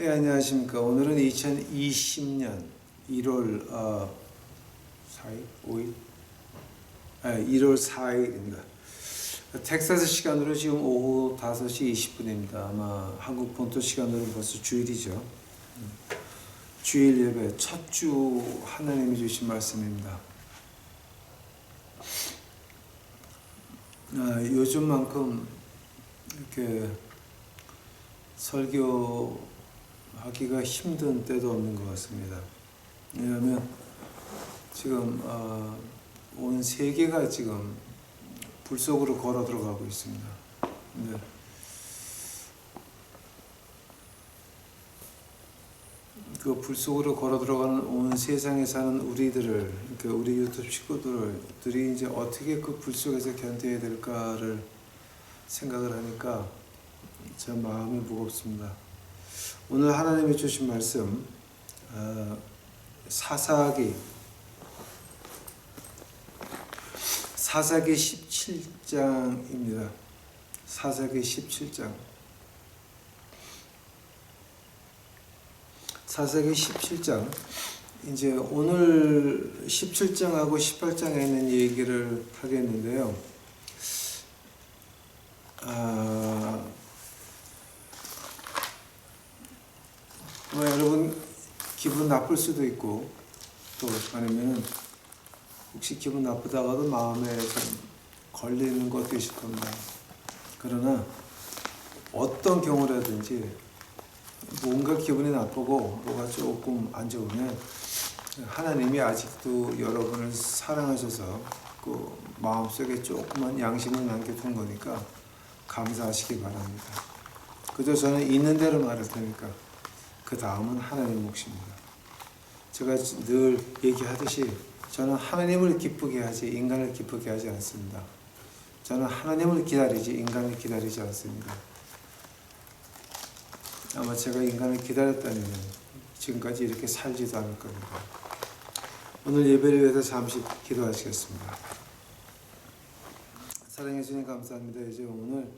네, 안녕하십니까. 오늘은 2020년 1월 4일? 5일? 1월 4일입니다. 텍사스 시간으로 지금 오후 5시 20분입니다. 아마 한국 본토 시간으로 벌써 주일이죠. 주일 예배 첫 주 하나님이 주신 말씀입니다. 요즘만큼 이렇게 설교하기가 힘든 때도 없는 것 같습니다. 왜냐하면 지금 온 세계가 지금 불 속으로 걸어 들어가고 있습니다. 네. 그 불 속으로 걸어 들어가는 온 세상에 사는 우리들을, 그러니까 우리 유튜브 식구들이 이제 어떻게 그 불 속에서 견뎌야 될까를 생각을 하니까 참 마음이 무겁습니다. 오늘 하나님이 주신 말씀 사사기 17장입니다. 사사기 17장. 사사기 17장. 이제 오늘 17장하고 18장에 있는 얘기를 하겠는데요. 여러분 기분 나쁠 수도 있고, 또 아니면 혹시 기분 나쁘다가도 마음에 좀 걸리는 것도 있을 겁니다. 그러나 어떤 경우라든지 뭔가 기분이 나쁘고 뭐가 조금 안 좋으면 하나님이 아직도 여러분을 사랑하셔서 그 마음속에 조그만 양심을 남겨둔 거니까 감사하시기 바랍니다. 그저 저는 있는 대로 말할 테니까 그 다음은 하나님 몫입니다. 제가 늘 얘기하듯이 저는 하나님을 기쁘게 하지 인간을 기쁘게 하지 않습니다. 저는 하나님을 기다리지 인간을 기다리지 않습니다. 아마 제가 인간을 기다렸다면 지금까지 이렇게 살지도 않을 겁니다. 오늘 예배를 위해서 잠시 기도하시겠습니다. 사랑해 주님 감사합니다. 이제 오늘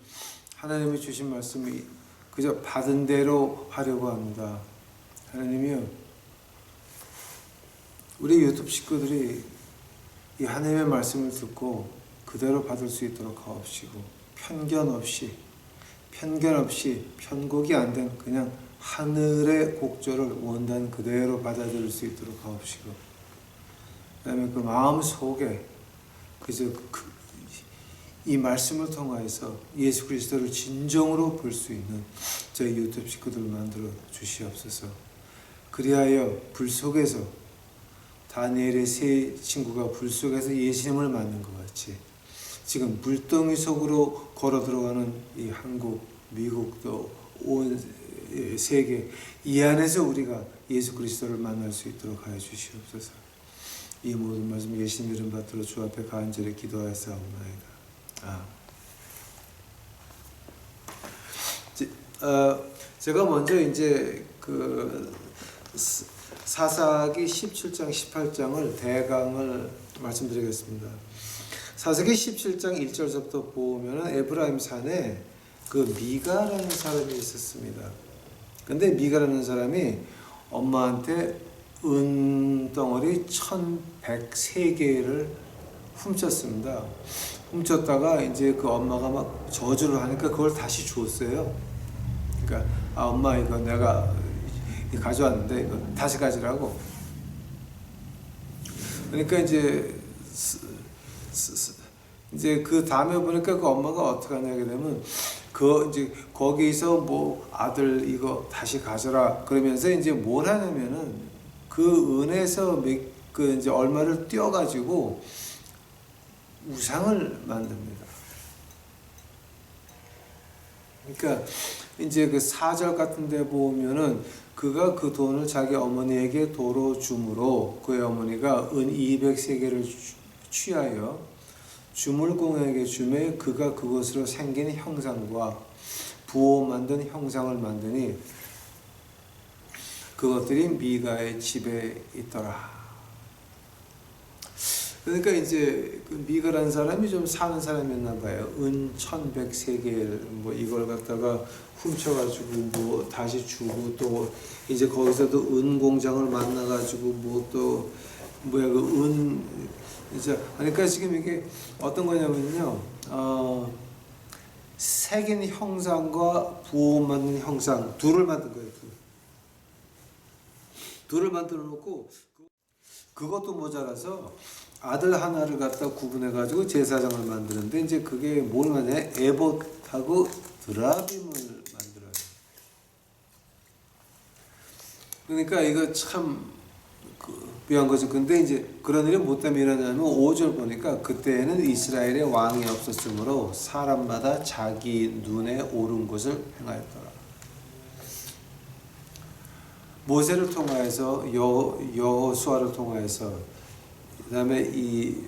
하나님이 주신 말씀이 그저 받은 대로 하려고 합니다. 하나님이요, 우리 유튜브 식구들이 이 하나님의 말씀을 듣고 그대로 받을 수 있도록 하옵시고, 편견 없이 편곡이 안 된 그냥 하늘의 곡조를 원단 그대로 받아들일 수 있도록 하옵시고, 그 다음에 그 마음 속에 그저 이 말씀을 통하여서 예수 그리스도를 진정으로 볼 수 있는 저희 유튜브 식구들 만들어 주시옵소서. 그리하여 불 속에서 다니엘의 세 친구가 불 속에서 예수님을 만난 것 같이 지금 물덩이 속으로 걸어 들어가는 이 한국, 미국도 온 세계 이 안에서 우리가 예수 그리스도를 만날 수 있도록 하여 주시옵소서. 이 모든 말씀 예수님 이름 받들어 주 앞에 간절히 기도하였사옵나이다. 제가 먼저 이제 그 사사기 17장, 18장을 대강을 말씀드리겠습니다. 사사기 17장 1절부터 보면은 에브라임 산에 그 미가라는 사람이 있었습니다. 근데 미가라는 사람이 엄마한테 은덩어리 1103개를 훔쳤습니다. 훔쳤다가 이제 그 엄마가 막 저주를 하니까 그걸 다시 줬어요. 그러니까 엄마 이거 내가 가져왔는데 이거 다시 가지라고. 그러니까 이제 그 다음에 보니까 그 엄마가 어떻게 하냐 되면 그 이제 거기서 뭐 아들 이거 다시 가져라 그러면서 이제 뭘 하냐면은 그 은에서 그 이제 얼마를 떼어가지고 우상을 만듭니다. 그러니까 이제 그 4절 같은 데 보면은 그가 그 돈을 자기 어머니에게 도로 줌으로 그의 어머니가 은 200세겔을 취하여 주물공에게 주매 그가 그것으로 생긴 형상과 부호 만든 형상을 만드니 그것들이 미가의 집에 있더라. 그러니까 이제 그 미가라는 사람이 좀 사는 사람이었나 봐요. 은 1100세겔 뭐 이걸 갖다가 훔쳐가지고 뭐 다시 주고 또 이제 거기서도 은 공장을 만나가지고 뭐 또 뭐야 그 은 이제 그러니까 지금 이게 어떤 거냐면요. 색인 형상과 부호 만든 형상 둘을 만든 거예요. 둘을 만들어 놓고 그것도 모자라서 아들 하나를 갖다 구분해 가지고 제사장을 만드는데 이제 그게 뭘 하냐 에봇하고 드라빔을 만들어요. 그러니까 이거 참 귀한 거죠. 근데 이제 그런 일이 뭐 때문에 일어나냐면 5절 보니까 그때에는 이스라엘에 왕이 없었으므로 사람마다 자기 눈에 옳은 것을 행하였더라. 모세를 통하여서 여호수아를 통하여서 그다음에 이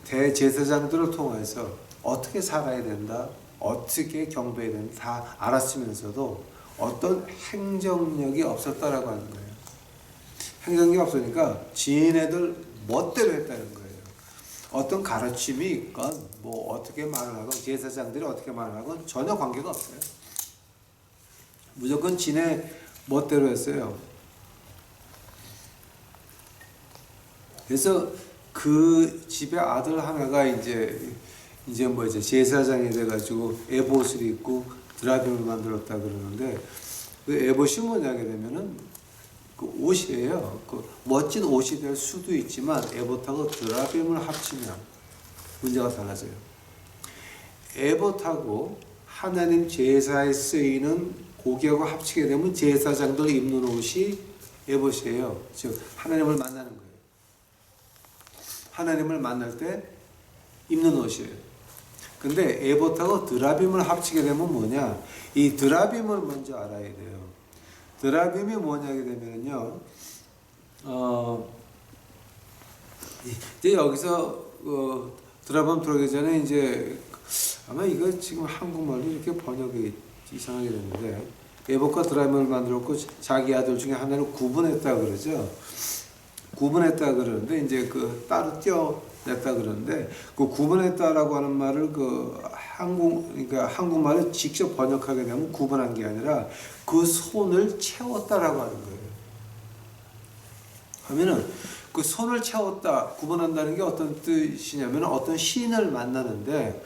대제사장들을 통해서 어떻게 살아야 된다, 어떻게 경배해야 된다 다 알았으면서도 어떤 행정력이 없었다라고 하는 거예요. 행정력이 없으니까 지인애들 멋대로 했다는 거예요. 어떤 가르침이 있건 뭐 어떻게 말을 하건 제사장들이 어떻게 말을 하건 전혀 관계가 없어요. 무조건 지네 멋대로 했어요. 그래서 그 집에 아들 하나가 이제 제사장이 돼가지고 에봇을 입고 드라빔을 만들었다 그러는데 그 에봇이 뭐냐게 되면은 그 옷이에요. 그 멋진 옷이 될 수도 있지만 에봇하고 드라빔을 합치면 문제가 달라져요. 에봇하고 하나님 제사에 쓰이는 고기하고 합치게 되면 제사장들 입는 옷이 에봇이에요. 즉 하나님을 만나는 거예요. 하나님을 만날 때 입는 옷이에요. 근데 에봇하고 드라빔을 합치게 되면 뭐냐? 이 드라빔을 먼저 알아야 돼요. 드라빔이 뭐냐게 되면요, 이제 여기서 드라빔 들어가기 전에 이제 아마 이거 지금 한국말로 이렇게 번역이 이상하게 됐는데 에봇과 드라빔을 만들었고 자기 아들 중에 하나를 구분했다 그러죠. 구분했다 그러는데 이제 그 따로 떼어냈다 그러는데 그 구분했다라고 하는 말을 그러니까 한국말을 직접 번역하게 되면 구분한 게 아니라 그 손을 채웠다라고 하는 거예요. 하면은 그 손을 채웠다 구분한다는 게 어떤 뜻이냐면 어떤 시인을 만나는데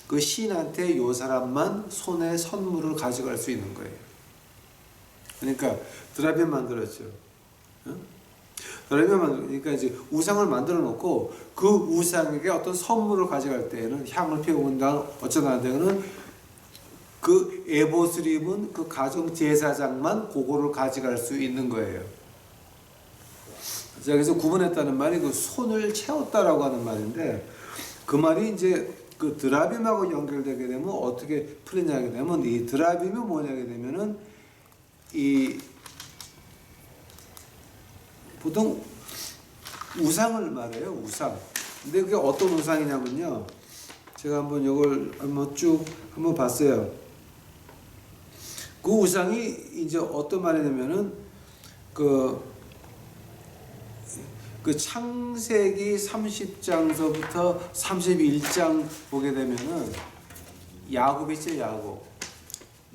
그 시인한테 요 사람만 손에 선물을 가져갈 수 있는 거예요. 그러니까 드라빔 만들었죠. 응? 그러니까 이제 우상을 만들어 놓고 그 우상에게 어떤 선물을 가져갈 때에는 향을 피워온다 어쩌다 하는 그 에봇을 입은 그 가정 제사장만 그거를 가져갈 수 있는 거예요. 자, 그래서 구분했다는 말이 그 손을 채웠다라고 하는 말인데 그 말이 이제 그 드라빔하고 연결되게 되면 어떻게 풀리냐게 되면 이 드라빔이 뭐냐게 되면은 이 보통 우상을 말해요. 우상. 근데 그게 어떤 우상이냐면요. 제가 한번 이걸 쭉 봤어요. 그 우상이 이제 어떤 말이냐면은 그 창세기 30장서부터 31장 보게 되면은 야곱 있죠, 야곱.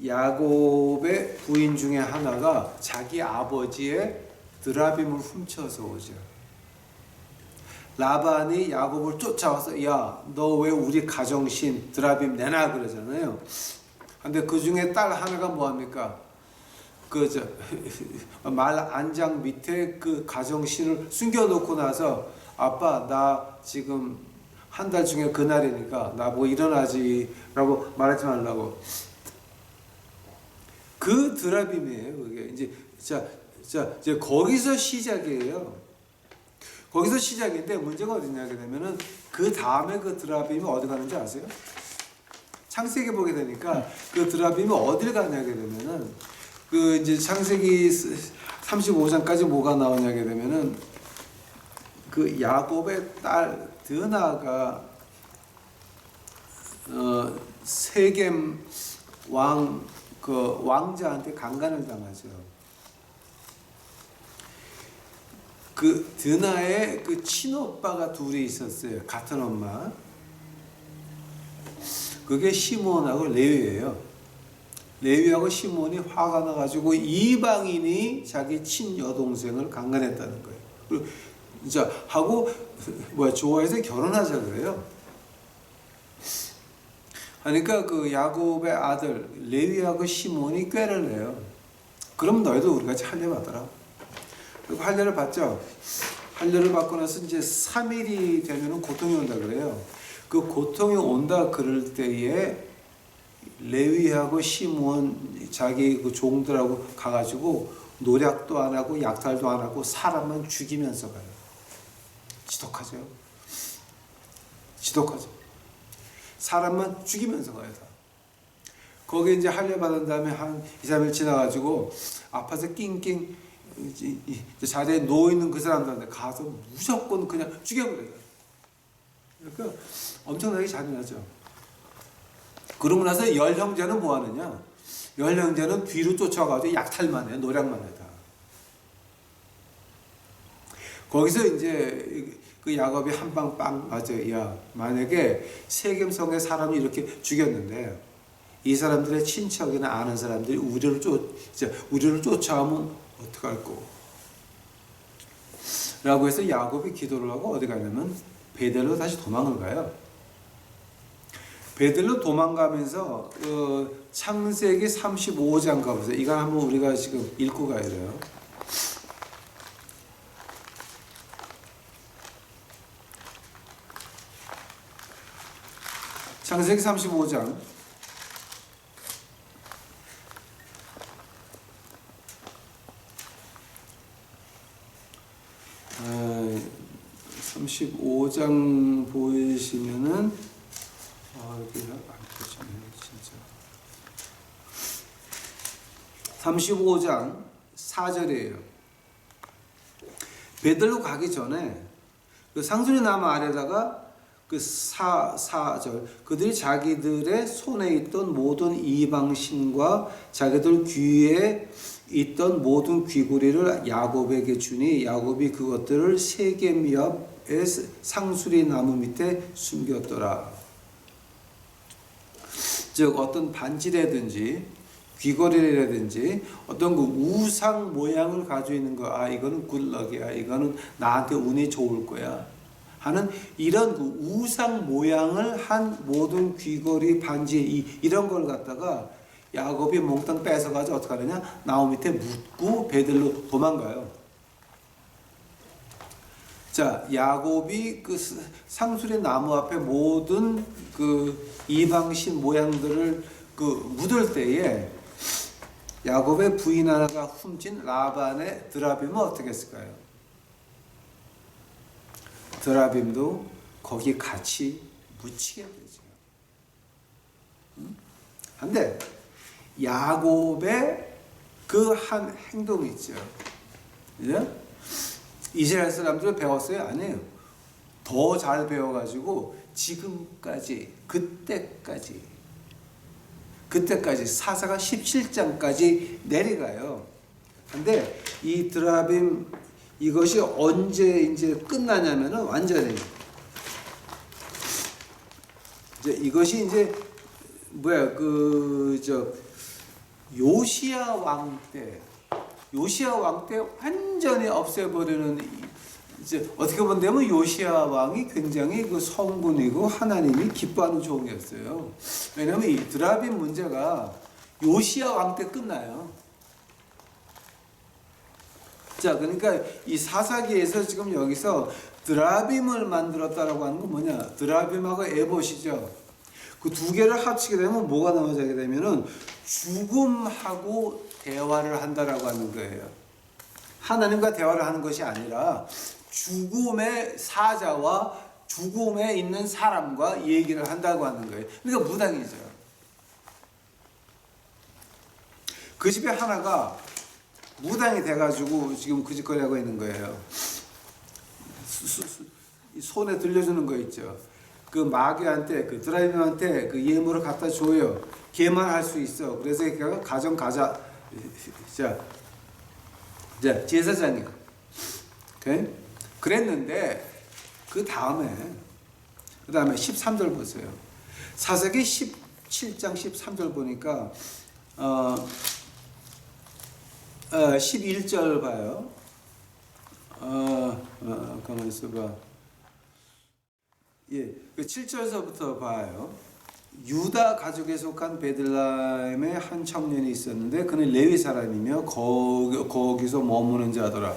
야곱의 부인 중에 하나가 자기 아버지의 드라빔을 훔쳐서 오죠. 라반이 야곱을 쫓아와서 야, 너 왜 우리 가정신 드라빔 내놔 그러잖아요. 근데 그 중에 딸 하나가 뭐합니까? 말 안장 밑에 그 가정신을 숨겨놓고 나서 아빠 나 지금 한 달 중에 그날이니까 나보고 일어나지 라고 말하지 말라고. 그 드라빔이에요. 그게 이제 거기서 시작이에요. 거기서 시작인데 문제가 어디냐게 되면은 그 다음에 그 드라빔이 어디 가는지 아세요? 창세기 보게 되니까 그 드라빔이 어딜 가냐게 되면은 그 이제 창세기 35장까지 뭐가 나오냐게 되면은 그 야곱의 딸 드나가 세겜 왕자한테 강간을 당하죠. 그 드나의 그 친오빠가 둘이 있었어요. 같은 엄마. 그게 시몬하고 레위예요. 레위하고 시몬이 화가 나가지고 이방인이 자기 친여동생을 강간했다는 거예요. 그리고 자 하고 좋아해서 결혼하자 그래요. 그러니까 그 야곱의 아들 레위하고 시몬이 꾀를 내요. 그럼 너희도 우리 같이 할례 받아라. 그리고 할례를 받죠. 할례를 받고 나서 이제 3일이 되면은 고통이 온다 그래요. 그 고통이 온다 그럴 때에 레위하고 시몬 자기 그 종들하고 가가지고 노략도 안 하고 약탈도 안 하고 사람만 죽이면서 가요. 지독하죠. 지독하죠. 사람만 죽이면서 가요. 다. 거기 이제 할례 받은 다음에 한 2, 3일 지나가지고 아파서 낑낑 자리에 누워있는 그 사람들한테 가서 무조건 그냥 죽여버려요. 그러니까 엄청나게 잔인하죠. 그러고 나서 열 형제는 뭐 하느냐? 열 형제는 뒤로 쫓아가서 약탈만 해요. 노략만 해요. 다. 거기서 이제 그 야곱이 한 방 빵 맞아요. 야, 만약에 세겜성의 사람이 이렇게 죽였는데 이 사람들의 친척이나 아는 사람들이 우리를 쫓아오면 어떡할 거? 라고 해서 야곱이 기도를 하고 어디 가냐면 베델로 다시 도망을 가요. 베델로 도망가면서 창세기 35장 가보세요. 이건 한번 우리가 지금 읽고 가야 돼요. 창세기 35장 35장 보이시면은 여기 안 펴지네 진짜. 35장 4절이에요. 베들로 가기 전에 그 상수리 나무 아래다가 그 4절 그들이 자기들의 손에 있던 모든 이방신과 자기들 귀에 있던 모든 귀고리를 야곱에게 주니 야곱이 그것들을 세겜 옆의 상수리 나무 밑에 숨겼더라. 즉 어떤 반지라든지 귀걸이라든지 어떤 그 우상 모양을 가지고 있는 거, 이거는 굿럭이야, 이거는 나한테 운이 좋을 거야 하는 이런 그 우상 모양을 한 모든 귀걸이, 반지 이런 걸 갖다가 야곱이 몽땅 뺏어가지고 어떻게 하느냐? 나무 밑에 묻고 베들로 도망가요. 자, 야곱이 그 상수리 나무 앞에 모든 그 이방신 모양들을 그 묻을 때에 야곱의 부인 하나가 훔친 라반의 드라빔은 어떻게 했을까요? 드라빔도 거기 같이 묻히게 되죠. 근데 야곱의 그 한 행동이 있죠. 그죠? 이스라엘 사람들은 배웠어요? 아니에요. 더 잘 배워가지고 지금까지 그때까지 사사가 17장까지 내려가요. 근데 이 드라빔 이것이 언제 이제 끝나냐면은 완전히 이것이 이제 요시야 왕 때 완전히 없애버리는, 이제 어떻게 보면 요시야 왕이 굉장히 그 성군이고 하나님이 기뻐하는 종이었어요. 왜냐하면 이 드라빔 문제가 요시야 왕 때 끝나요. 자, 그러니까 이 사사기에서 지금 여기서 드라빔을 만들었다라고 하는 건 뭐냐? 드라빔하고 에봇이죠. 그 두 개를 합치게 되면 뭐가 나오게 되면은 죽음하고 대화를 한다라고 하는 거예요. 하나님과 대화를 하는 것이 아니라 죽음의 사자와 죽음에 있는 사람과 얘기를 한다고 하는 거예요. 그러니까 무당이죠. 그 집에 하나가 무당이 돼가지고 지금 그 짓거리 하고 있는 거예요. 손에 들려주는 거 있죠. 그 마귀한테, 그 드라이브한테 그 예물을 갖다 줘요. 걔만 할 수 있어. 그래서 걔가 가정 가자. 자, 제사장이야. 오케이? 그랬는데 그 다음에 13절 보세요. 사사기 17장 13절 보니까 11절 봐요. 가만히 있어봐. 예, 7절서부터 봐요. 유다 가족에 속한 베들레헴에 한 청년이 있었는데 그는 레위 사람이며 거기서 머무는 자더라.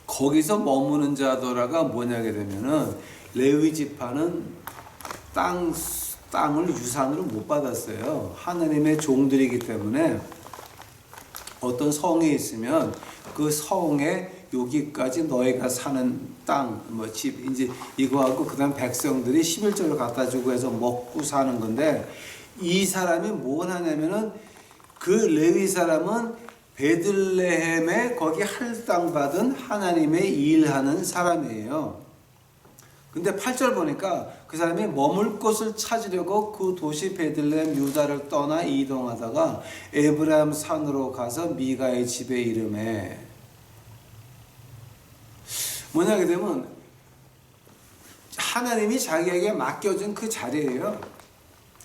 거기서 머무는 자더라가 뭐냐게 되면은 레위 지파는 땅을 유산으로 못 받았어요. 하나님의 종들이기 때문에 어떤 성이 있으면 그 성에 여기까지 너희가 사는 땅, 뭐 집, 이제 이거하고 그다음 백성들이 11조를 갖다 주고 해서 먹고 사는 건데 이 사람이 뭘 하냐면은 그 레위 사람은 베들레헴에 거기 할당 받은 하나님의 일하는 사람이에요. 근데 8절 보니까 그 사람이 머물 곳을 찾으려고 그 도시 베들레헴 유다를 떠나 이동하다가 에브라임 산으로 가서 미가의 집에 이름에 뭐냐게 되면 하나님이 자기에게 맡겨준 그 자리예요.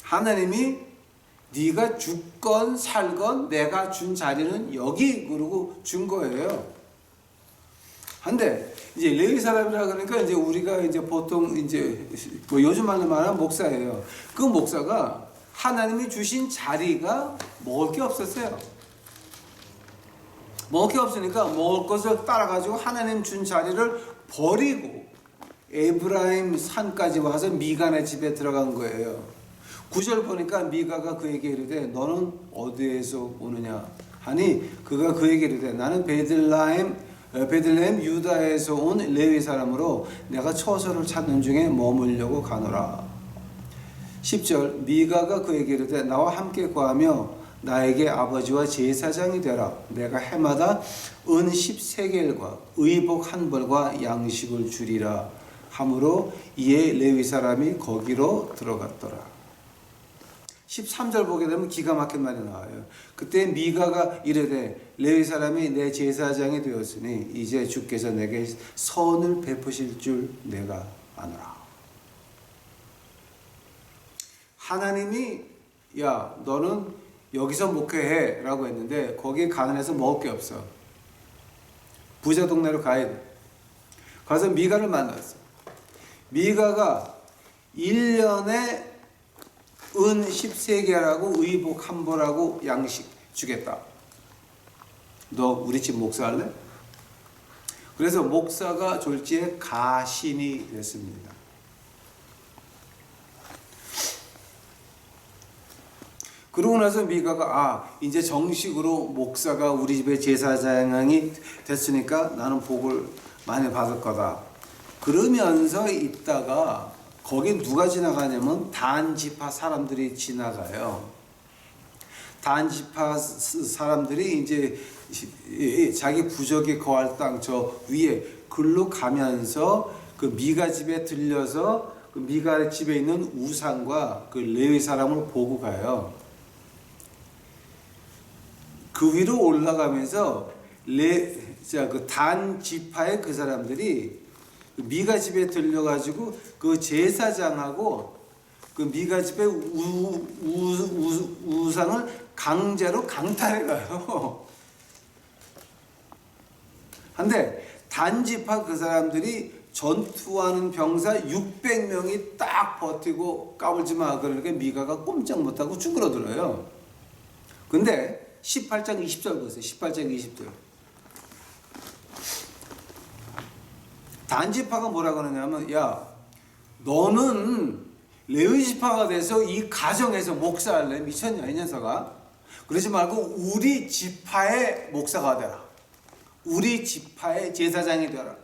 하나님이 네가 죽건 살건 내가 준 자리는 여기 그러고 준 거예요. 한데 이제 레위 사람이라 그러니까 이제 우리가 이제 보통 이제 뭐 요즘 말로 말하는 목사예요. 그 목사가 하나님이 주신 자리가 먹을 게 없었어요. 먹을 게 없으니까 먹을 것을 따라가지고 하나님 준 자리를 버리고 에브라임 산까지 와서 미가네 집에 들어간 거예요. 9절 보니까 미가가 그에게 이르되 너는 어디에서 오느냐 하니 그가 그에게 이르되 나는 베들레헴 유다에서 온 레위 사람으로 내가 처소를 찾는 중에 머물려고 가노라. 10절 미가가 그에게 이르되 나와 함께 거하며 나에게 아버지와 제사장이 되라. 내가 해마다 은 10세겔과 의복 한 벌과 양식을 주리라 하므로 이에 레위 사람이 거기로 들어갔더라. 13절 보게 되면 기가 막힌 말이 나와요. 그때 미가가 이르되 레위 사람이 내 제사장이 되었으니 이제 주께서 내게 선을 베푸실 줄 내가 아노라. 하나님이 야 너는 여기서 목회해 라고 했는데 거기에 가난해서 먹을 게 없어. 부자 동네로 가야 돼. 가서 미가를 만났어. 미가가 1년에 은 10세겔하고 의복 한 벌하고 양식 주겠다. 너 우리 집 목사할래? 그래서 목사가 졸지에 가신이 됐습니다. 그러고 나서 미가가 이제 정식으로 목사가 우리 집의 제사장이 됐으니까 나는 복을 많이 받을 거다. 그러면서 있다가 거기 누가 지나가냐면 단 지파 사람들이 지나가요. 단 지파 사람들이 이제 자기 부족이 거할 땅 저 위에 글로 가면서 그 미가 집에 들려서 그 미가 집에 있는 우상과 그 레위 사람을 보고 가요. 그 위로 올라가면서 그 단 지파의 그 사람들이 미가 집에 들려가지고 그 제사장하고 그 미가 집의 우상을 강제로 강탈해 가요. 한데 단지파 그 사람들이 전투하는 병사 600명이 딱 버티고 까불지 마 그러니까 미가가 꼼짝 못하고 쭈그러들어요. 근데 18장 20절 보세요. 18장 20절. 단지파가 뭐라 그러냐면 야 너는 레위 지파가 돼서 이 가정에서 목사할래? 미쳤냐 이 녀석아? 그러지 말고 우리 지파의 목사가 되라. 우리 지파의 제사장이 되라.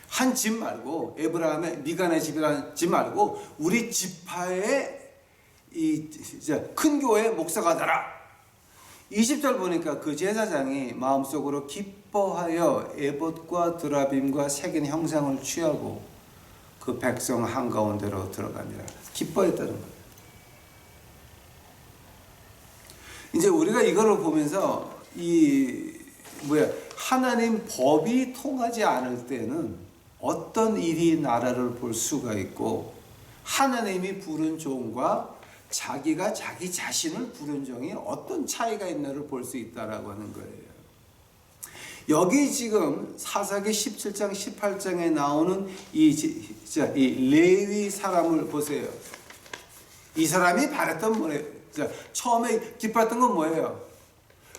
한 집 말고 에브라임의 미가네 집이라는 집 말고 우리 지파의 이 큰 교회 목사가 되라. 20절 보니까 그 제사장이 마음속으로 기뻐하여 에봇과 드라빔과 새긴 형상을 취하고 그 백성 한가운데로 들어가니라. 기뻐했다는 거예요. 이제 우리가 이거를 보면서 하나님 법이 통하지 않을 때는 어떤 일이 나라를 볼 수가 있고, 하나님이 부른 종과 자기가 자기 자신을 부른 종이 어떤 차이가 있나를 볼 수 있다라고 하는 거예요. 여기 지금 사사기 17장 18장에 나오는 이 레위 사람을 보세요. 이 사람이 바랬던 뭐예요? 처음에 기뻤던 건 뭐예요?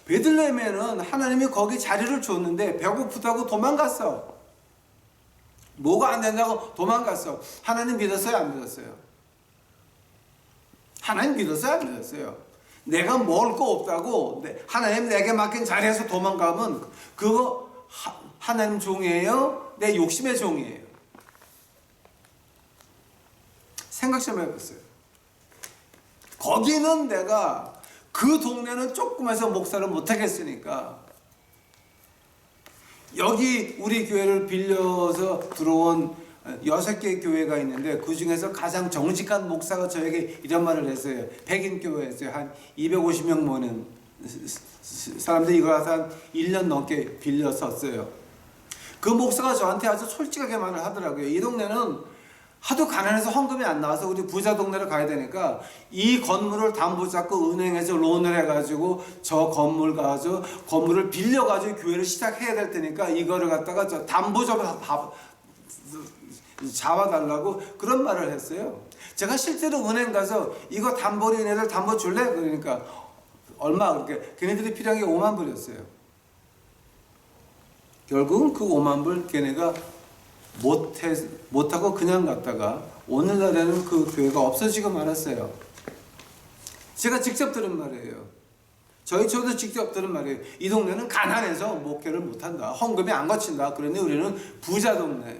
베들레헴에는 하나님이 거기 자리를 줬는데 배고프다고 도망갔어. 뭐가 안 된다고 도망갔어. 하나님 믿었어요? 안 믿었어요? 하나님 믿었어요? 안 믿었어요? 내가 먹을 거 없다고 하나님 내게 맡긴 자리에서 도망가면 그거 하나님 종이에요? 내 욕심의 종이에요? 생각 좀 해봤어요. 거기는 내가 그 동네는 조그마해서 목사를 못하겠으니까 여기 우리 교회를 빌려서 들어온 6개 교회가 있는데 그 중에서 가장 정직한 목사가 저에게 이런 말을 했어요. 백인 교회였어요. 한 250명 모는 사람들이 이거 한 1년 넘게 빌려 썼어요. 그 목사가 저한테 아주 솔직하게 말을 하더라고요. 이 동네는 하도 가난해서 헌금이 안 나와서 우리 부자 동네를 가야 되니까 이 건물을 담보 잡고 은행에서 론을 해가지고 저 건물 가서 건물을 빌려가지고 교회를 시작해야 될 테니까 이거를 갖다가 저 담보점을 잡아달라고 그런 말을 했어요. 제가 실제로 은행 가서 이거 담보리 얘네들 담보 줄래? 그러니까 얼마 그렇게 걔네들이 필요한 게 5만 불이었어요. 결국은 그 5만 불 걔네가 못하고 그냥 갔다가 오늘날에는 그 교회가 없어지고 말았어요. 제가 직접 들은 말이에요. 저도 직접 들은 말이에요. 이 동네는 가난해서 목회를 못한다. 헌금이 안 거친다. 그러니 우리는 부자 동네.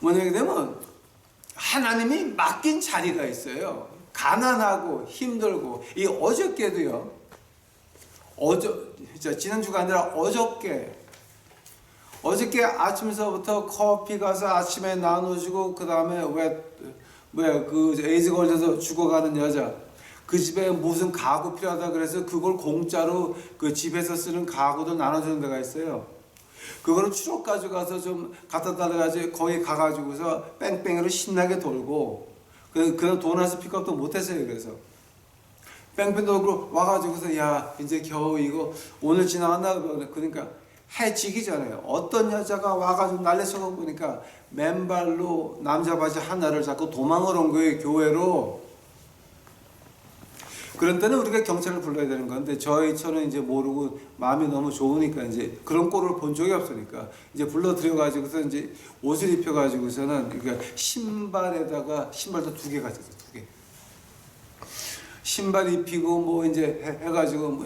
뭐냐게 되면 하나님이 맡긴 자리가 있어요. 가난하고 힘들고 이 어저께도요. 지난주가 아니라 어저께 아침서부터 커피 가서 아침에 나눠주고 그 다음에 그 에이즈 걸려서 죽어가는 여자 그 집에 무슨 가구 필요하다 그래서 그걸 공짜로 그 집에서 쓰는 가구도 나눠주는 데가 있어요. 그거를 추록 가져가서 좀 갖다 달아가지고 거기 가가지고서 뺑뺑이로 신나게 돌고 그냥 도넛 픽업도 못했어요. 그래서 뺑뺑 돌고 와가지고서 야 이제 겨우 이거 오늘 지나갔나 그러니까 해 지기 전에 어떤 여자가 와가지고 난리쳐서 보니까 맨발로 남자 바지 하나를 잡고 도망을 온 거예요. 교회로. 그런 때는 우리가 경찰을 불러야 되는 건데 저는 이제 모르고 마음이 너무 좋으니까 이제 그런 꼴을 본 적이 없으니까 이제 불러들여가지고서 이제 옷을 입혀가지고서는 그러니까 신발에다가 신발도 2개 가졌어요. 2개. 신발 입히고 뭐 이제 해가지고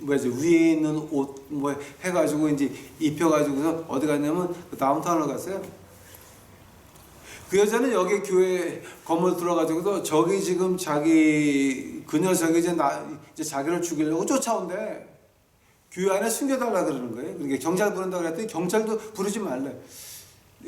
위에 있는 옷 뭐 해가지고 이제 입혀가지고서 어디 갔냐면 다운타운을 갔어요. 그 여자는 여기 교회 건물 들어가지고도 저기 지금 그 녀석이 이제 자기를 죽이려고 쫓아온대. 교회 안에 숨겨달라 그러는 거예요. 그러니까 경찰 부른다고 그랬더니 경찰도 부르지 말래.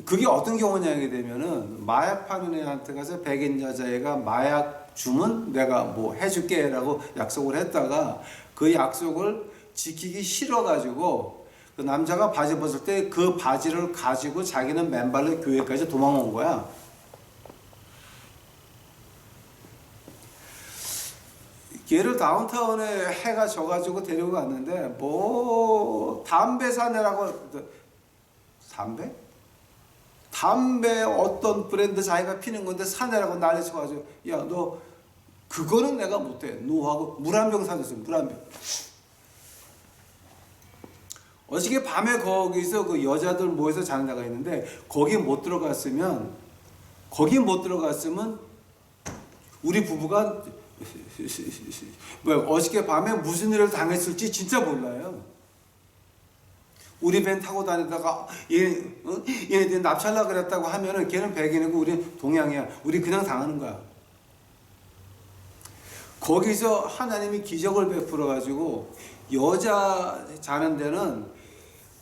그게 어떤 경우냐게 되면은 마약 파는 애한테 가서 백인 여자애가 마약 주면 내가 뭐 해줄게 라고 약속을 했다가 그 약속을 지키기 싫어가지고 그 남자가 바지 벗을 때 그 바지를 가지고 자기는 맨발로 교회까지 도망온 거야. 걔를 다운타운에 해가 져가지고 데리고 갔는데 뭐 담배 사내라고 담배 어떤 브랜드 자기가 피는 건데 사내라고 난리쳐가지고 야 너 그거는 내가 못해. 노하고 물 한 병 사줬어요. 물 한 병. 어저께 밤에 거기서 그 여자들 모여서 자는 데가 있는데 거기 못 들어갔으면 우리 부부가 어저께 밤에 무슨 일을 당했을지 진짜 몰라요. 우리 밴 타고 다니다가 얘네들이 납치하려고 그랬다고 하면은 걔는 백인이고 우리는 동양이야. 우리 그냥 당하는 거야. 거기서 하나님이 기적을 베풀어 가지고 여자 자는 데는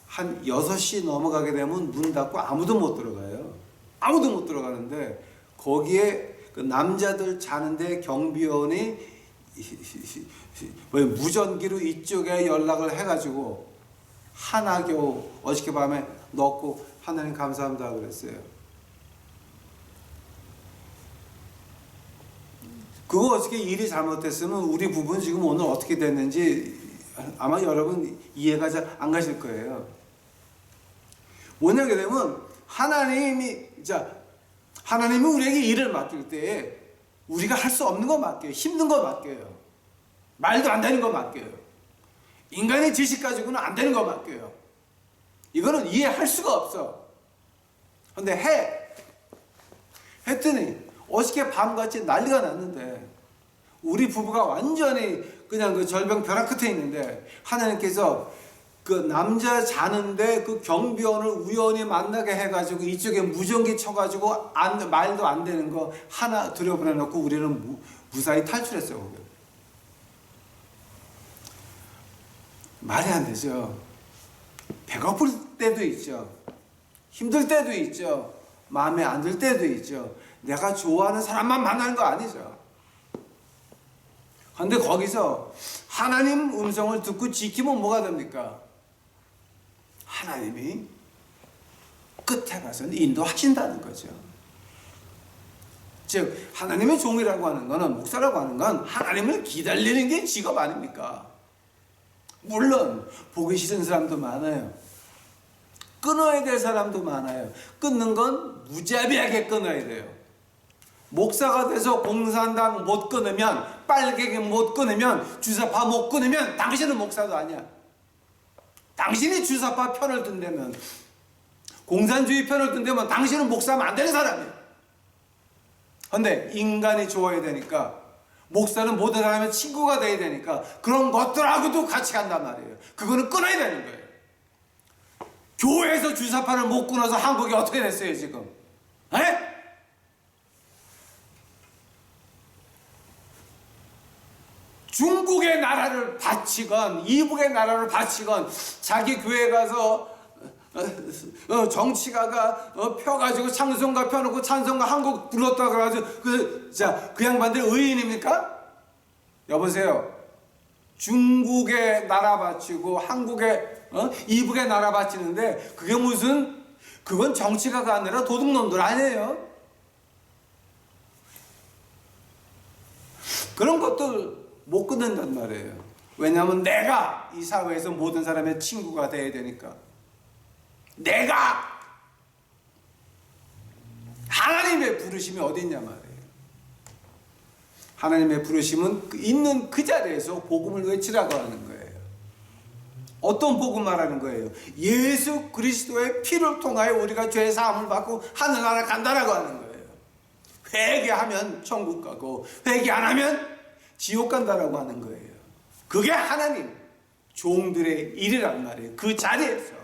한 6시 넘어가게 되면 문 닫고 아무도 못 들어가요. 아무도 못 들어가는데 거기에 그 남자들 자는데 경비원이 무전기로 이쪽에 연락을 해가지고 하나 겨우 어저께 밤에 넣고 하나님 감사합니다 그랬어요. 그거 어저께 일이 잘못됐으면 우리 부부는 지금 오늘 어떻게 됐는지 아마 여러분 이해가 잘 안 가실 거예요. 뭐냐게 되면 하나님이 우리에게 일을 맡길 때 우리가 할 수 없는 거 맡겨요. 힘든 거 맡겨요. 말도 안 되는 거 맡겨요. 인간의 지식 가지고는 안 되는 거 맡겨요. 이거는 이해할 수가 없어. 근데 했더니 어저께 밤같이 난리가 났는데 우리 부부가 완전히 그냥 그 절벽 벼락 끝에 있는데 하나님께서 그 남자 자는데 그 경비원을 우연히 만나게 해가지고 이쪽에 무전기 쳐가지고 말도 안 되는 거 하나 들여보내놓고 우리는 무사히 탈출했어요. 거기. 말이 안 되죠. 배고플 때도 있죠. 힘들 때도 있죠. 마음에 안 들 때도 있죠. 내가 좋아하는 사람만 만나는 거 아니죠. 그런데 거기서 하나님 음성을 듣고 지키면 뭐가 됩니까? 하나님이 끝에 가서는 인도하신다는 거죠. 즉 하나님의 종이라고 하는 것은, 목사라고 하는 건 하나님을 기다리는 게 직업 아닙니까? 물론 보기 싫은 사람도 많아요. 끊어야 될 사람도 많아요. 끊는 건 무자비하게 끊어야 돼요. 목사가 돼서 공산당 못 끊으면, 빨갱이 못 끊으면, 주사파 못 끊으면 당신은 목사도 아니야. 당신이 주사파 편을 든다면, 공산주의 편을 든다면 당신은 목사하면 안 되는 사람이야. 그런데 인간이 좋아야 되니까, 목사는 모든 사람의 친구가 돼야 되니까 그런 것들하고도 같이 간단 말이에요. 그거는 끊어야 되는 거예요. 교회에서 주사파를 못 끊어서 한국이 어떻게 됐어요 지금? 에? 중국의 나라를 바치건 이북의 나라를 바치건 자기 교회 가서 정치가가 펴가지고 찬송가 펴놓고 찬송가 한국 불렀다 그래가지고 그 양반들 의인입니까? 여보세요. 중국의 나라 바치고 한국의 이북의 나라 바치는데 그게 무슨, 그건 정치가가 아니라 도둑놈들 아니에요? 그런 것도 못 끊는단 말이에요. 왜냐하면 내가 이 사회에서 모든 사람의 친구가 돼야 되니까. 내가 하나님의 부르심이 어디 있냐 말이에요. 하나님의 부르심은 있는 그 자리에서 복음을 외치라고 하는 거예요. 어떤 복음 말하는 거예요? 예수 그리스도의 피를 통하여 우리가 죄 사함을 받고 하늘나라 간다라고 하는 거예요. 회개하면 천국 가고 회개 안 하면 지옥 간다라고 하는 거예요. 그게 하나님 종들의 일이란 말이에요. 그 자리에서.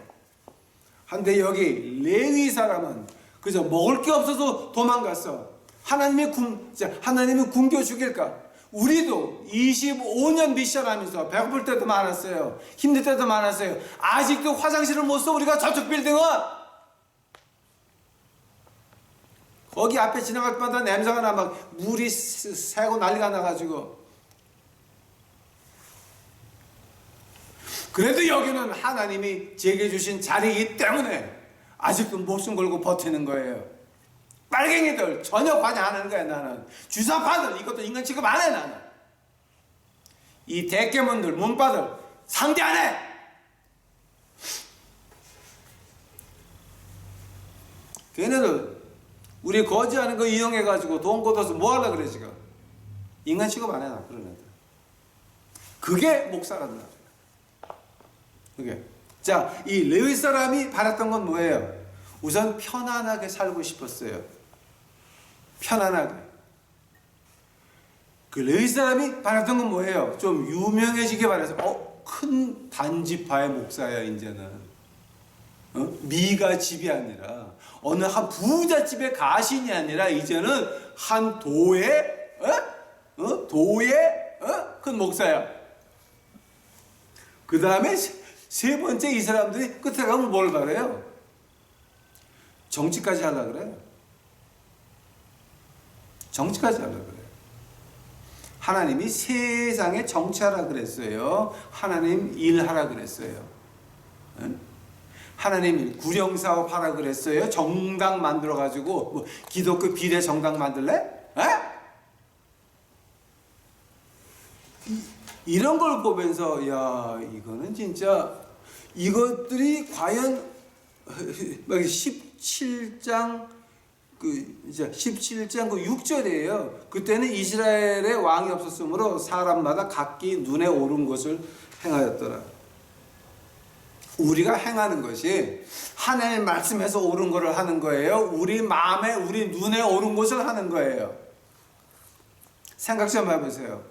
한데 여기 레위 사람은 그저 먹을 게 없어서 도망갔어. 하나님이 굶겨 죽일까? 우리도 25년 미션하면서 배고플 때도 많았어요. 힘들 때도 많았어요. 아직도 화장실을 못 써. 우리가 저쪽 빌딩은 거기 앞에 지나갈 때마다 냄새가 나. 막 물이 새고 난리가 나가지고. 그래도 여기는 하나님이 제게 주신 자리이기 때문에 아직도 목숨 걸고 버티는 거예요. 빨갱이들 전혀 관여 안 하는 거야. 나는 주사파들 이것도 인간 취급 안 해. 나는 이 대깨문들 문파들 상대 안 해. 걔네들 우리 거지하는 거 이용해가지고 돈 걷어서 뭐 하려고 그래 지금. 인간 취급 안 해. 나 그런 애들. 그게 목사라는 거야. 그게. 자, 이 레위 사람이 바랐던 건 뭐예요? 우선 편안하게 살고 싶었어요. 편안하게. 그 레위 사람이 바랐던 건 뭐예요? 좀 유명해지게 바라서 큰 단지파의 목사야 이제는. 미가 집이 아니라 어느 한 부잣집의 가신이 아니라 이제는 한 도의 큰 목사야. 그 다음에 세 번째 이 사람들이 끝에 가면 뭘 바래요? 정치까지 하려고 그래요. 정치까지 하려고 그래요. 하나님이 세상에 정치하라 그랬어요. 하나님 일하라 그랬어요. 하나님 구령사업 하라 그랬어요. 정당 만들어 가지고 뭐 기독교 비례 정당 만들래? 에? 이런 걸 보면서 야 이거는 진짜 이것들이 과연 17장 이제 17장 6절이에요. 그때는 이스라엘의 왕이 없었으므로 사람마다 각기 눈에 오른 것을 행하였더라. 우리가 행하는 것이 하나님 말씀에서 옳은 것을 하는 거예요. 우리 마음에 우리 눈에 오른 것을 하는 거예요. 생각 좀 해보세요.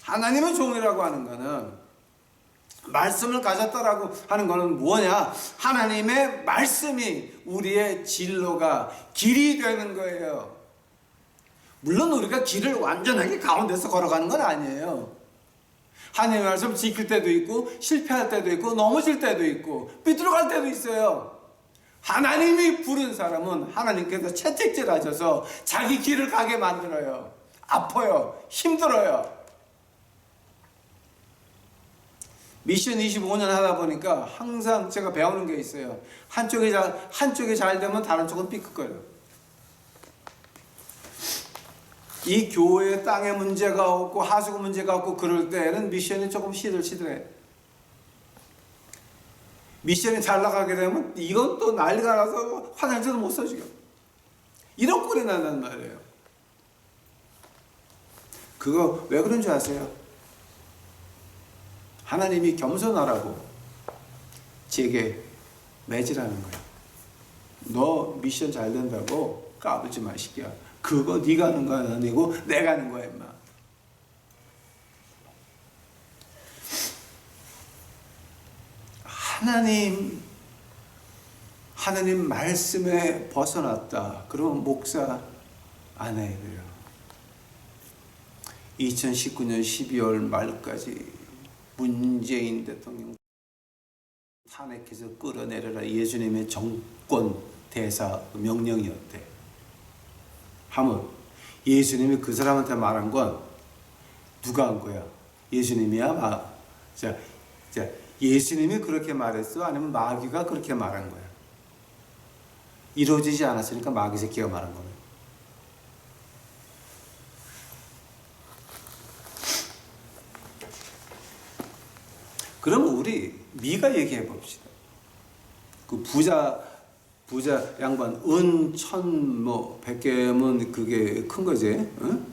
하나님의 종이라고 하는 거는 말씀을 가졌다라고 하는 거는 뭐냐? 하나님의 말씀이 우리의 진로가 길이 되는 거예요. 물론 우리가 길을 완전하게 가운데서 걸어가는 건 아니에요. 하나님의 말씀 지킬 때도 있고 실패할 때도 있고 넘어질 때도 있고 삐뚤어갈 때도 있어요. 하나님이 부른 사람은 하나님께서 채찍질 하셔서 자기 길을 가게 만들어요. 아파요. 힘들어요. 미션 25년 하다 보니까 항상 제가 배우는 게 있어요. 한쪽이 잘 되면 다른 쪽은 삐끗거려요. 이 교회 땅에 문제가 없고 하수구 문제가 없고 그럴 때는 미션이 조금 시들시들해. 미션이 잘 나가게 되면 이건 또 난리가 나서 화장실도 못 써주고 이런 꼴이 난단 말이에요. 그거 왜 그런 줄 아세요? 하나님이 겸손하라고 제게 매질하는 거야. 너 미션 잘 된다고 까불지 마 시기야. 그거 네가 하는 거 아니고 내가 하는 거야 임마. 하나님 말씀에 벗어났다. 그러면 목사 안 해야 돼요. 2019년 12월 말까지 문재인 대통령 탄핵해서 끌어내려라 예수님의 정권 대사 명령이었대. 하물 예수님이 그 사람한테 말한 건 누가 한 거야? 예수님이야? 예수님이 그렇게 말했어? 아니면 마귀가 그렇게 말한 거야? 이루어지지 않았으니까 마귀 새끼가 말한 거네. 그러면 우리 미가 얘기해 봅시다. 그 부자 양반 은 1,100개면 그게 큰 거지. 응?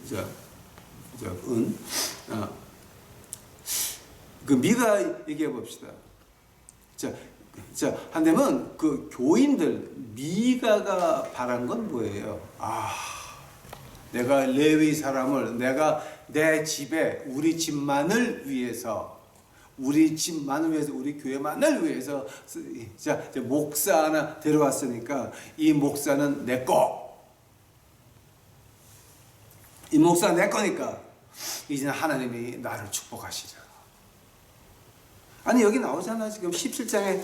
그 미가 얘기해 봅시다. 한다면 그 교인들 미가가 바란 건 뭐예요? 내가 레위 사람을 내가 내 집에 우리 집만을 위해서 우리 교회만을 위해서 목사 하나 데려왔으니까 이 목사는 내 거. 이 목사 내 거니까 이제는 하나님이 나를 축복하시라. 아니 여기 나오잖아. 지금 17장에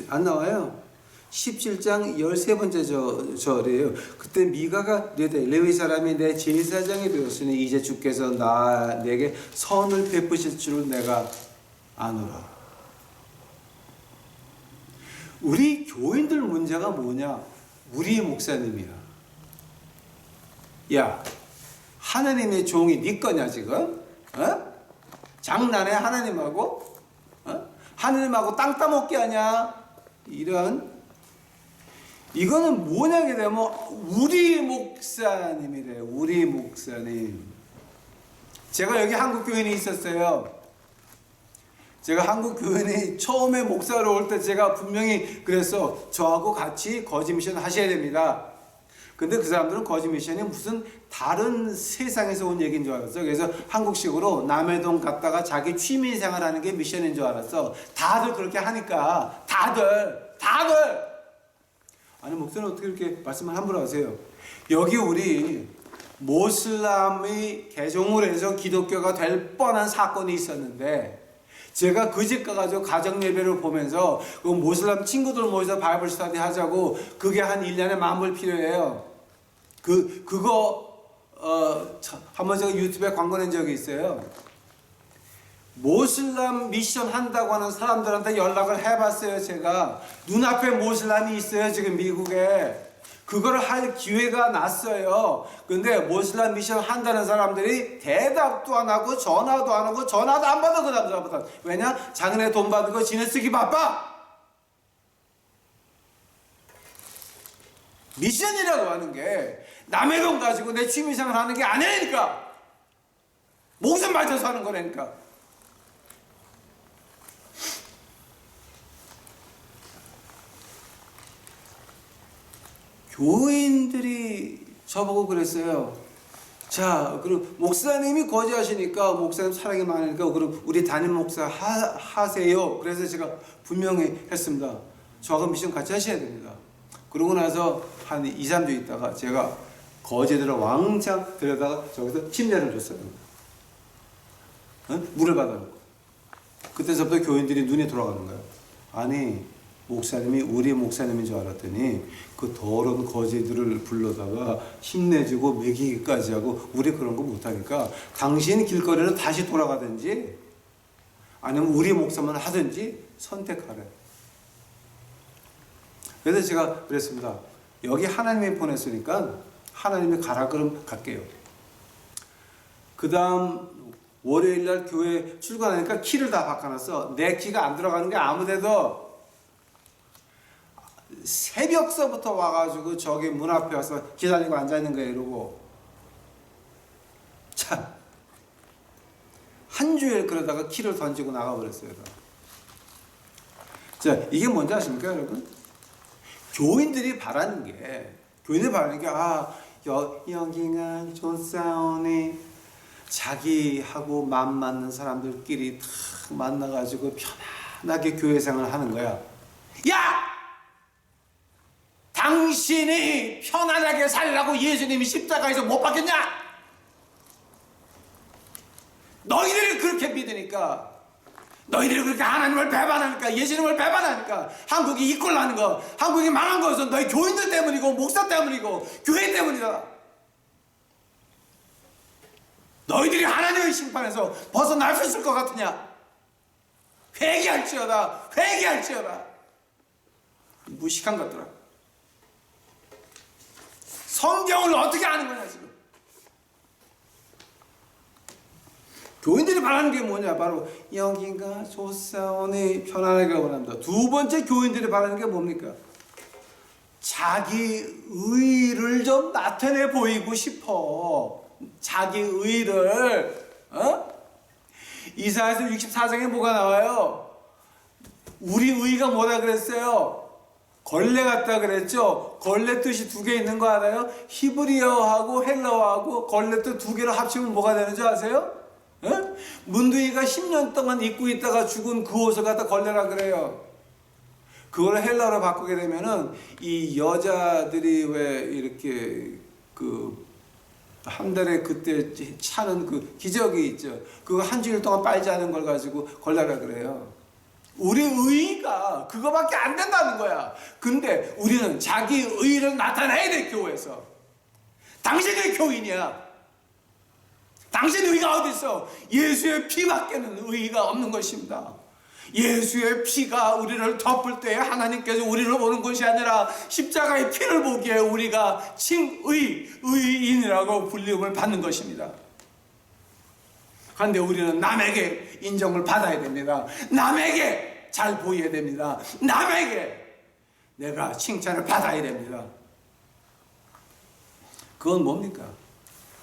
안 나와요. 17장 13번째 절이에요. 그때 미가가 레위 사람이 내 제사장이 되었으니 이제 주께서 내게 선을 베푸실 줄을 내가 아노라. 우리 교인들 문제가 뭐냐? 우리 목사님이야. 야, 하나님의 종이 네 거냐 지금? 장난해 하나님하고? 하나님하고 땅 따먹기 하냐? 이거는 뭐냐게 되면 우리 목사님이래. 우리 목사님. 제가 여기 한국 교인이 있었어요. 제가 한국 교인이 처음에 목사로 올 때 제가 분명히 그래서 저하고 같이 거짓 미션 하셔야 됩니다. 근데 그 사람들은 거짓 미션이 무슨 다른 세상에서 온 얘기인 줄 알았어. 그래서 한국식으로 남의 돈 갖다가 자기 취미 생활하는 게 미션인 줄 알았어. 다들 그렇게 하니까 다들 아니 목사님 어떻게 이렇게 말씀을 함부로 하세요? 여기 우리 모슬람이 개종을 해서 기독교가 될 뻔한 사건이 있었는데 제가 그 집 가가지고 가정 예배를 보면서 그 모슬람 친구들 모여서 바이블 스터디 하자고 그게 한 1년에 $10,000불 필요해요. 그거 한번 제가 유튜브에 광고 낸 적이 있어요. 모슬람 미션 한다고 하는 사람들한테 연락을 해봤어요. 제가 눈앞에 모슬람이 있어요. 지금 미국에. 그걸 할 기회가 났어요. 근데 모슬람 미션 한다는 사람들이 대답도 안 하고 전화도 안 하고 전화도 안 받아. 그 남자보다. 왜냐? 자기네 돈 받은 거 지네 쓰기 바빠. 미션이라고 하는 게 남의 돈 가지고 내 취미생활 하는 게 아니니까. 목숨 바쳐서 하는 거라니까. 교인들이 저보고 그랬어요. 자, 그럼 목사님이 거지하시니까 목사님 사랑이 많으니까 그럼 우리 담임 목사 하세요. 그래서 제가 분명히 했습니다. 저하고 미션 같이 하셔야 됩니다. 그러고 나서 한 2, 3주 있다가 제가 거지들을 왕창 데려다가 저기서 침례를 줬어요. 물을 받아놓고. 그때서부터 교인들이 눈이 돌아가는 거예요. 아니, 목사님이 우리 목사님인 줄 알았더니 그 더러운 거지들을 불러다가 힘내주고 먹이기까지 하고 우리 그런 거 못하니까 당신 길거리로 다시 돌아가든지 아니면 우리 목사만 하든지 선택하래. 그래서 제가 그랬습니다. 여기 하나님이 보냈으니까 하나님이 가라 그럼 갈게요. 그 다음 월요일날 교회 출근하니까 키를 다 바꿔놨어. 내 키가 안 들어가는 게 아무데도. 새벽서부터 와가지고 저기 문 앞에 와서 기다리고 앉아있는 거예요. 이러고 참 한 주일 그러다가 키를 던지고 나가버렸어요. 자, 이게 뭔지 아십니까 여러분? 교인들이 바라는 게 여기가 좋사오니 자기하고 맘 맞는 사람들끼리 탁 만나가지고 편안하게 교회 생활을 하는 거야. 야! 당신이 편안하게 살라고 예수님이 십자가에서 못 박혔냐? 너희들이 그렇게 믿으니까, 너희들이 그렇게 하나님을 배반하니까, 예수님을 배반하니까 한국이 이꼴나는 거, 한국이 망한 것은 너희 교인들 때문이고 목사 때문이고 교회 때문이다. 너희들이 하나님의 심판에서 벗어날 수 있을 것 같으냐? 회개할지어다. 무식한 것들아. 성경을 어떻게 아는 거냐 지금. 교인들이 바라는 게 뭐냐? 바로 여기가 좋사오니 편안하게 원합니다. 두 번째 교인들이 바라는 게 뭡니까? 자기 의의를 좀 나타내 보이고 싶어. 자기 의의를. 이사야서 64장에 뭐가 나와요? 우리 의의가 뭐라 그랬어요? 걸레 같다 그랬죠? 걸레 뜻이 두 개 있는 거 알아요? 히브리어하고 헬라어하고 걸레 뜻 두 개를 합치면 뭐가 되는 줄 아세요? 문두이가 10년 동안 입고 있다가 죽은 그 옷을 갖다 걸레라 그래요. 그걸 헬라어로 바꾸게 되면은 이 여자들이 왜 이렇게 한 달에 그때 차는 그 기저귀 있죠. 그거 한 주일 동안 빨지 않은 걸 가지고 걸레라 그래요. 우리 의의가 그거밖에 안 된다는 거야. 근데 우리는 자기 의의를 나타내야 돼. 교회에서. 당신이 교인이야. 당신 의의가 어디 있어? 예수의 피밖에는 의의가 없는 것입니다. 예수의 피가 우리를 덮을 때 하나님께서 우리를 보는 것이 아니라 십자가의 피를 보기에 우리가 의인이라고 불림을 받는 것입니다. 그런데 우리는 남에게 인정을 받아야 됩니다. 남에게 잘 보여야 됩니다. 남에게 내가 칭찬을 받아야 됩니다. 그건 뭡니까?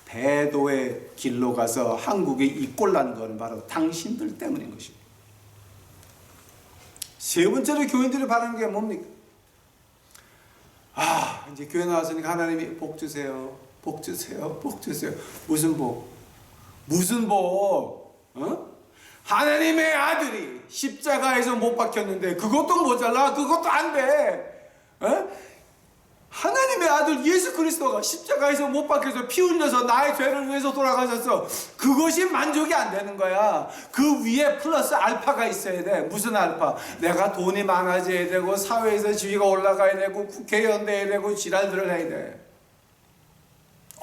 배도의 길로 가서 한국에 이 꼴난 것은 바로 당신들 때문인 것입니다. 세 번째로 교인들이 바라는 게 뭡니까? 이제 교회 나왔으니까 하나님이 복 주세요. 복 주세요. 복 주세요. 무슨 복? 무슨 복? 하나님의 아들이 십자가에서 못 박혔는데 그것도 모자라. 그것도 안 돼. 하나님의 아들 예수 그리스도가 십자가에서 못 박혀서 피 흘려서 나의 죄를 위해서 돌아가셨어. 그것이 만족이 안 되는 거야. 그 위에 플러스 알파가 있어야 돼. 무슨 알파? 내가 돈이 많아져야 되고 사회에서 지위가 올라가야 되고 국회의원 돼야 되고 지랄들을 해야 돼.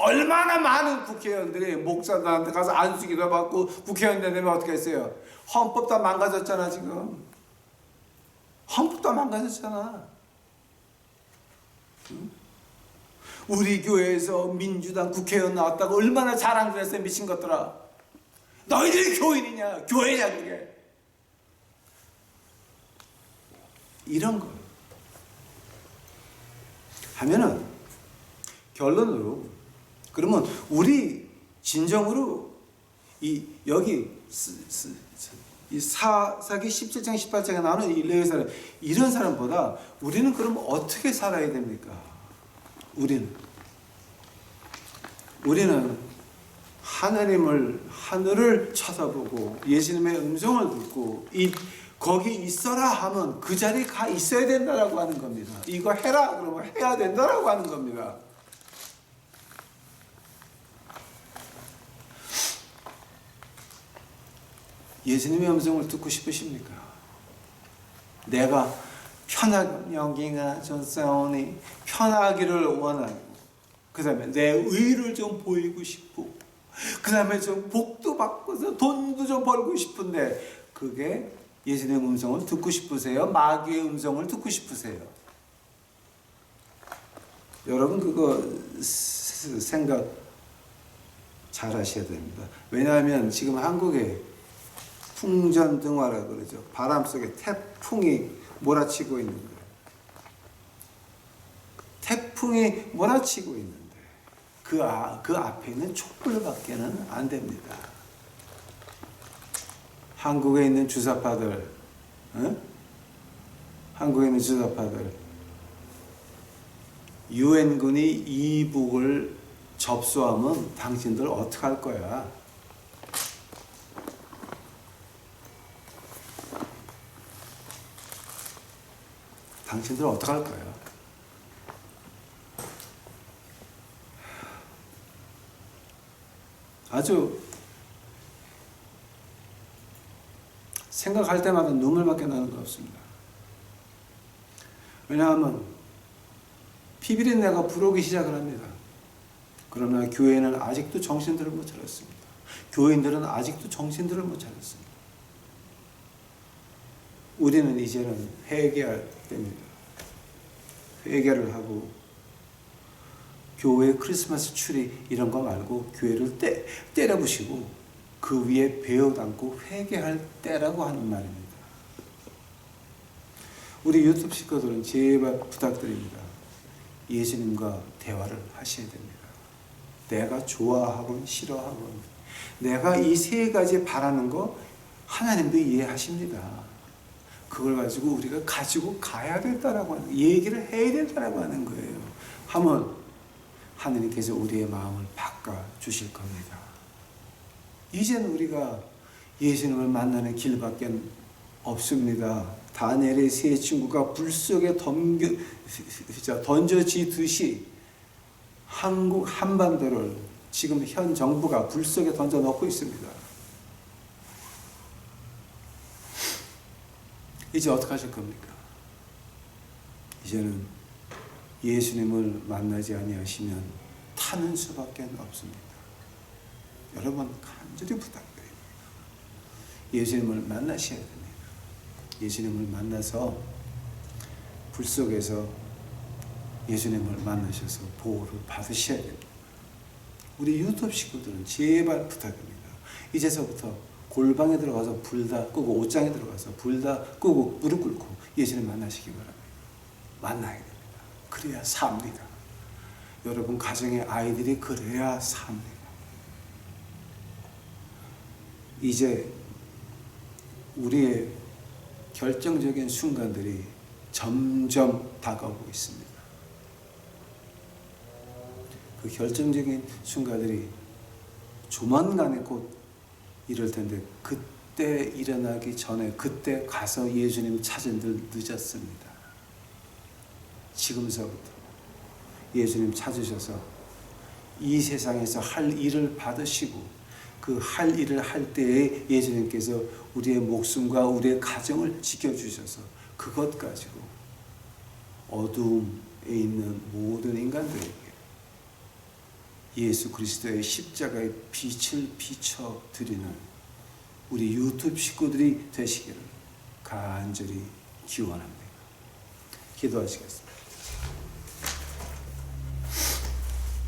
얼마나 많은 국회의원들이 목사들한테 가서 안수기도 받고 국회의원 되면 어떻게 했어요? 헌법 다 망가졌잖아 지금. 헌법 다 망가졌잖아. 응? 우리 교회에서 민주당 국회의원 나왔다고 얼마나 자랑을 했어요. 미친 것들아. 너희들이 교인이냐? 교회냐 그게. 이런 거 하면은 결론으로, 그러면 우리 진정으로 여기 이 사사기 17장 18장에 나오는 이 레위 사람, 이런 사람보다 우리는 그럼 어떻게 살아야 됩니까? 우리는 하늘을 쳐다보고 예수님의 음성을 듣고 거기 있어라 하면 그 자리에 가 있어야 된다라고 하는 겁니다. 이거 해라 그러면 해야 된다라고 하는 겁니다. 예수님의 음성을 듣고 싶으십니까? 내가 편하게 여기가 좋사오니 편하기를 원하고, 그 다음에 내 의를 좀 보이고 싶고, 그 다음에 좀 복도 받고서 돈도 좀 벌고 싶은데, 그게 예수님의 음성을 듣고 싶으세요? 마귀의 음성을 듣고 싶으세요? 여러분 그거 생각 잘 하셔야 됩니다. 왜냐하면 지금 한국에 풍전등화라 그러죠. 바람 속에 태풍이 몰아치고 있는데, 태풍이 몰아치고 있는데 그 앞에는 촛불밖에는 안 됩니다. 한국에 있는 주사파들, 한국에 있는 주사파들, 유엔군이 이북을 접수하면 당신들 어떻게 할 거야? 당신들 어떻게 할 거야? 아주 생각할 때마다 눈물밖에 나는 거 없습니다. 왜냐하면 피비린내가 불어오기 시작을 합니다. 그러나 교회는 아직도 정신들을 못 차렸습니다. 교인들은 아직도 정신들을 못 차렸습니다. 우리는 이제는 회개할 때입니다. 회개를 하고 교회 크리스마스 추리 이런 거 말고 교회를 때려부시고 그 위에 베어 담고 회개할 때라고 하는 말입니다. 우리 유튜브 식구들은 제발 부탁드립니다. 예수님과 대화를 하셔야 됩니다. 내가 좋아하건 싫어하건 내가 이 세 가지 바라는 거 하나님도 이해하십니다. 그걸 가지고 우리가 가지고 가야 된다라고 하는, 얘기를 해야 된다라고 하는 거예요. 하면 하느님께서 우리의 마음을 바꿔 주실 겁니다. 이제는 우리가 예수님을 만나는 길밖에 없습니다. 다니엘의 세 친구가 불 속에 던져지듯이 한국 한반도를 지금 현 정부가 불 속에 던져 넣고 있습니다. 이제 어떻게 하실 겁니까? 이제는 예수님을 만나지 아니하시면 타는 수밖에 없습니다. 여러분 간절히 부탁드립니다. 예수님을 만나셔야 됩니다. 예수님을 만나서 불 속에서 예수님을 만나셔서 보호를 받으셔야 됩니다. 우리 유튜브 식구들은 제발 부탁드립니다. 이제서부터 골방에 들어가서 불 다 끄고, 옷장에 들어가서 불 다 끄고 무릎 꿇고 예수님 만나시기 바랍니다. 만나야 됩니다. 그래야 삽니다. 여러분 가정의 아이들이 그래야 삽니다. 이제 우리의 결정적인 순간들이 점점 다가오고 있습니다. 그 결정적인 순간들이 조만간에 곧 이럴 텐데, 그때 일어나기 전에 그때 가서 예수님 찾은 들 늦었습니다. 지금서부터 예수님 찾으셔서 이 세상에서 할 일을 받으시고, 그 할 일을 할 때에 예수님께서 우리의 목숨과 우리의 가정을 지켜주셔서 그것 가지고 어둠에 있는 모든 인간들에게, 20세기 21세기 22세기 23세기 24세기 25세기 26세기 27세기 28세기 29세기 30세기 40세기 50세기 60세기 70세기 80세기 90세기 100세기 1000세기 1000세기 예수 그리스도의 십자가의 빛을 비춰드리는 우리 유튜브 식구들이 되시기를 간절히 기원합니다. 기도하시겠습니다.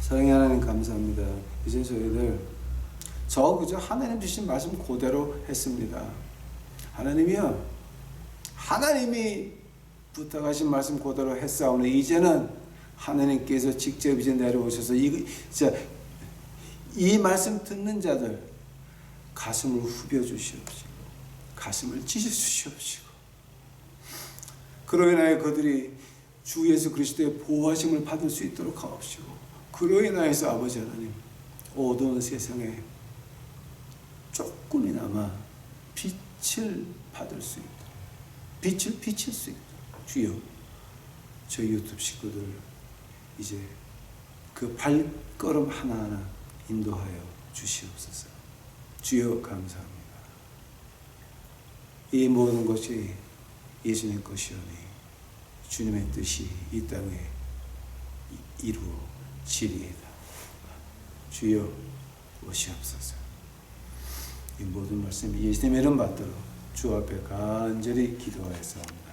사랑의 하나님 감사합니다. 이제 저희들 그저 하나님 주신 말씀 그대로 했습니다. 하나님이요, 하나님이 부탁하신 말씀 그대로 했사오니 이제는 하나님께서 직접 이제 내려오셔서 이 말씀 듣는 자들 가슴을 후벼 주시옵시고 가슴을 찢어 주시옵시고 그로 인하여 그들이 주 예수 그리스도의 보호하심을 받을 수 있도록 하옵시고 그로 인하여서 아버지 하나님 어두운 세상에 조금이나마 빛을 받을 수 있도록 빛을 비칠 수 있도록 주여 저희 유튜브 식구들 이제 그 발걸음 하나하나 인도하여 주시옵소서. 주여 감사합니다. 이 모든 것이 예수님 것이오니 주님의 뜻이 이 땅에 이루어지리이다. 주여 오시옵소서. 이 모든 말씀이 예수님의 이름 받들어 주 앞에 간절히 기도하였사옵니다.